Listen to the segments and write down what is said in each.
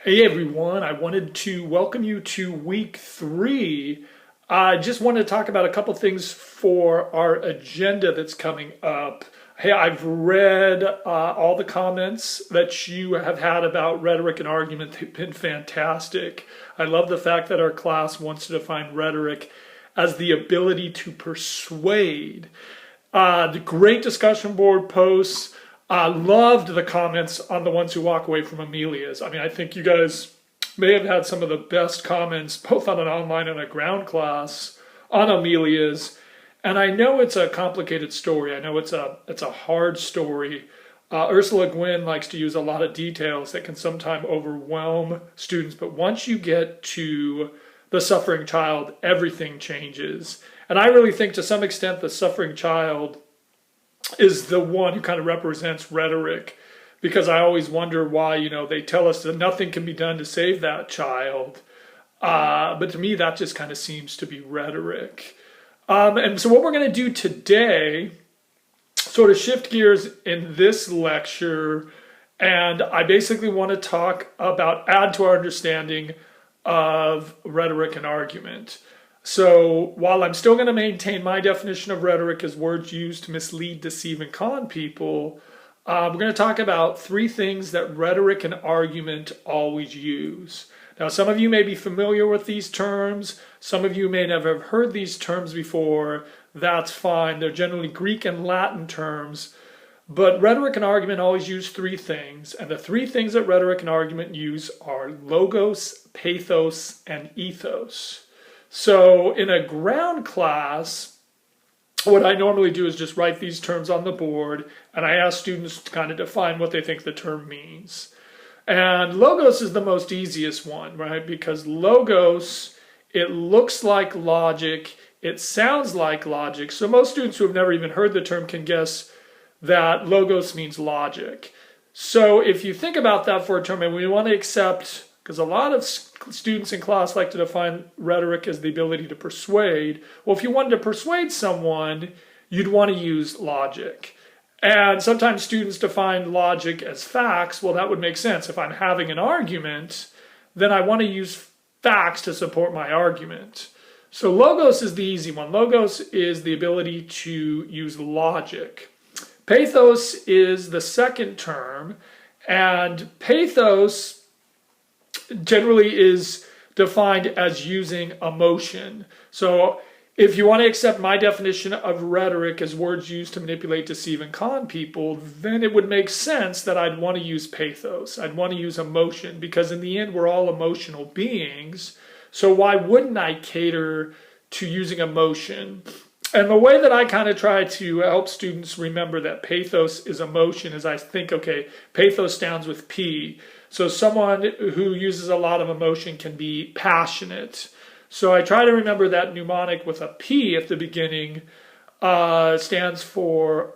Hey everyone, I wanted to welcome you to week 3. I just wanted to talk about a couple things for our agenda that's coming up. Hey, I've read all the comments that you have had about rhetoric and argument. They've been fantastic. I love the fact that our class wants to define rhetoric as the ability to persuade. The great discussion board posts. I loved the comments on the ones who walk away from Amelia's. I mean, I think you guys may have had some of the best comments, both on an online and a ground class, on Amelia's. And I know it's a complicated story. I know it's a hard story. Ursula Gwynn likes to use a lot of details that can sometimes overwhelm students. But once you get to the suffering child, everything changes. And I really think to some extent the suffering child is the one who kind of represents rhetoric, because I always wonder why, they tell us that nothing can be done to save that child. But to me, that just kind of seems to be rhetoric. And so what we're going to do today, sort of shift gears in this lecture, and I basically want to talk about, add to our understanding of rhetoric and argument. So while I'm still going to maintain my definition of rhetoric as words used to mislead, deceive, and con people, we're going to talk about 3 things that rhetoric and argument always use. Now, some of you may be familiar with these terms. Some of you may never have heard these terms before. That's fine. They're generally Greek and Latin terms. But rhetoric and argument always use 3 things. And the 3 things that rhetoric and argument use are logos, pathos, and ethos. So in a ground class, what I normally do is just write these terms on the board, and I ask students to kind of define what they think the term means. And logos is the most easiest one, right? Because logos, it looks like logic, it sounds like logic. So most students who have never even heard the term can guess that logos means logic. So if you think about that for a term, and we want to accept, because a lot of students in class like to define rhetoric as the ability to persuade. Well, if you wanted to persuade someone, you'd want to use logic. And sometimes students define logic as facts. Well, that would make sense. If I'm having an argument, then I want to use facts to support my argument. So logos is the easy one. Logos is the ability to use logic. Pathos is the second term, and pathos generally is defined as using emotion. So if you want to accept my definition of rhetoric as words used to manipulate, deceive, and con people, then it would make sense that I'd want to use pathos. I'd want to use emotion, because in the end, we're all emotional beings. So why wouldn't I cater to using emotion? And the way that I kind of try to help students remember that pathos is emotion is I think, okay, pathos stands with P. So someone who uses a lot of emotion can be passionate. So I try to remember that mnemonic with a P at the beginning stands for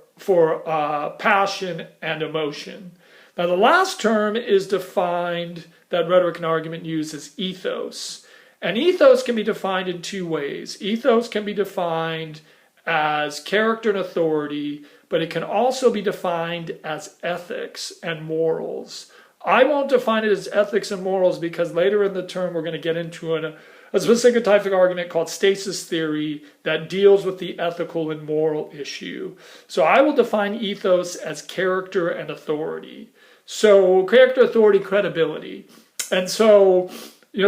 passion and emotion. Now the last term is defined, that rhetoric and argument use, as ethos. And ethos can be defined in 2 ways. Ethos can be defined as character and authority, but it can also be defined as ethics and morals. I won't define it as ethics and morals because later in the term we're going to get into a specific type of argument called stasis theory that deals with the ethical and moral issue. So I will define ethos as character and authority. So character, authority, credibility. And so,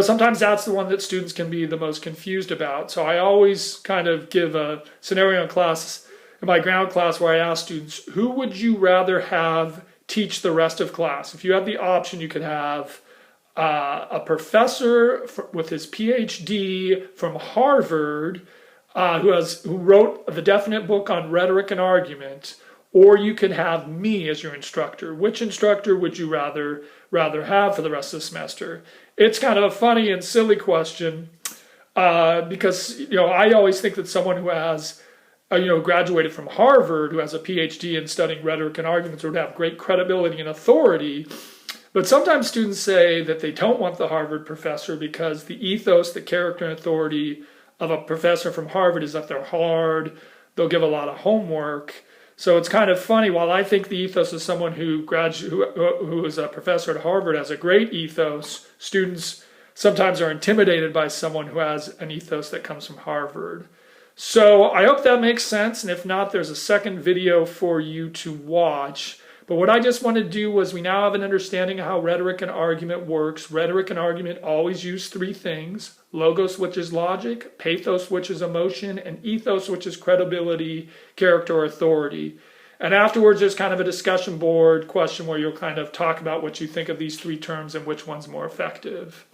sometimes that's the one that students can be the most confused about. So I always kind of give a scenario in my ground class where I ask students, who would you rather have teach the rest of class? If you had the option, you could have a professor with his PhD from Harvard who wrote the definite book on rhetoric and argument, or you could have me as your instructor. Which instructor would you rather have for the rest of the semester? It's kind of a funny and silly question because I always think that someone who has graduated from Harvard, who has a PhD in studying rhetoric and arguments, would have great credibility and authority. But sometimes students say that they don't want the Harvard professor because the ethos, the character and authority of a professor from Harvard is that they're hard, they'll give a lot of homework. So it's kind of funny. While I think the ethos of someone who is a professor at Harvard has a great ethos, students sometimes are intimidated by someone who has an ethos that comes from Harvard. So I hope that makes sense, and if not, there's a second video for you to watch. But what I just want to do was we now have an understanding of how rhetoric and argument works. Rhetoric and argument always use three things: logos, which is logic; pathos, which is emotion; and ethos, which is credibility, character, or authority. And afterwards, there's kind of a discussion board question where you'll kind of talk about what you think of these three terms and which one's more effective.